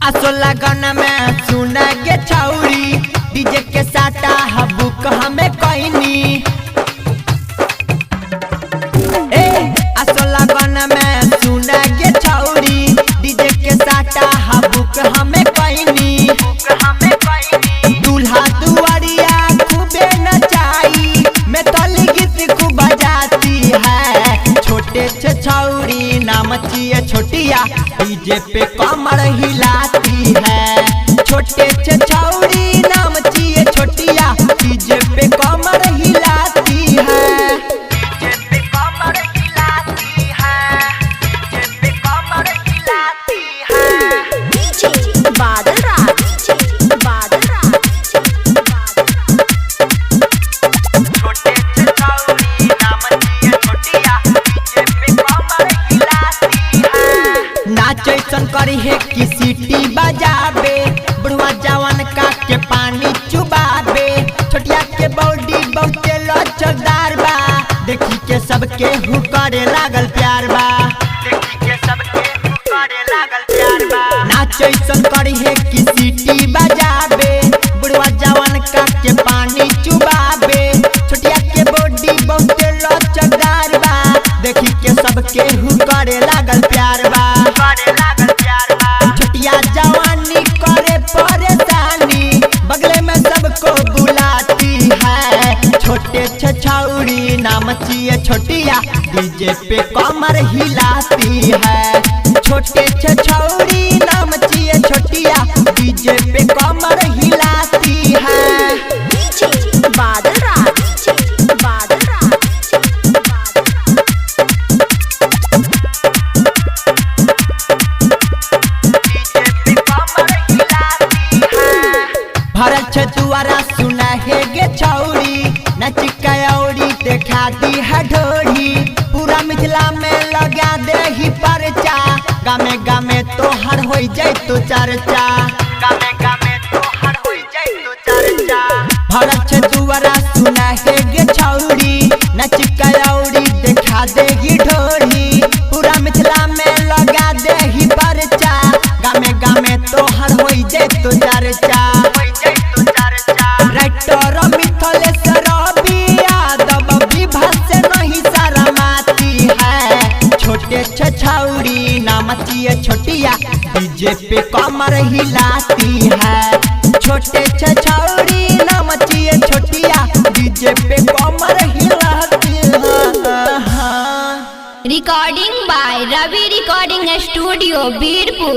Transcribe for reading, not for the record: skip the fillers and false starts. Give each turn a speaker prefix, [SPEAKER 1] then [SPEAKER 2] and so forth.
[SPEAKER 1] असो लगन में सुना के छौरी डीजे के साटा हबुक हमें कहनी। असो लगन में सुना के छौरी डीजे के साटा हबुक हमें कहनी। दूल्हा दुआरिया खूबे नचाई में तली गीत खूब बजाती है। छोटे से छौरी नाम चिए छोटिया डीजे पे कमर हिलाती है। छोटे से छौरी नाम चिए छोटिया डीजे पे कमर हिलाती है। डीजे पे कमर हिलाती है। डीजे पे कमर हिलाती है।
[SPEAKER 2] डीजे बादल राज, डीजे बादल राज,
[SPEAKER 1] छोटे से छौरी नाम चिए छोटिया डीजे पे कमर हिलाती है। नाचैसन करी है कि सीटी बजाबे बुढ़वा जवान का के पानी चुबाबे। छोटिया के बॉडी बहुते लचकदार बा देखी के सबके हु करे लागल प्यार बा। देखी के सबके हु करे लागल प्यार बा। नाचैसन करी है कि सीटी बजाबे बुढ़वा जवान का के पानी चुबाबे। छोटिया के बॉडी बहुते लचकदार बा देखी के सबके हु करे लागल प्यार बा। छोटिया जवानी करे परेशानी बगले में सबको बुलाती है। छोटे से छौरी नाम चिए छोटिया डीजे पे कमर हिलाती है। छोटे से छौरी नाम चिए छोटिया डीजे पे कमर हिलाती है।
[SPEAKER 2] डीजे बादल राज, डीजे बादल राज,
[SPEAKER 1] भरत छतुआरा सुना है गे छौरी नच कयौरी देखा दी है ढोरी। पूरा मिथिला में लगा दे ही परचा गामे गामे तोहर हो जाए तो चर्चा। गामे गामे तोहर हो जाए तो चर्चा। भरत छतुआरा सुना है गे छौरी नच कयौरी देखा दे ही ढोरी। पूरा मिथिला में लगा दे ही परचा गामे गामे तोहर हो जाए तो चर्चा। राइटर मिथलेश्वर यादव विभा से नहीं शरमाती है। छोटे से छौरी नाम चिए छोटिया डीजे पे कमर हिलाती है। छोटे से छौरी नाम चिए छोटिया डीजे पे कमर हिलाती है।
[SPEAKER 2] Recording by Ravi recording studio Birpur.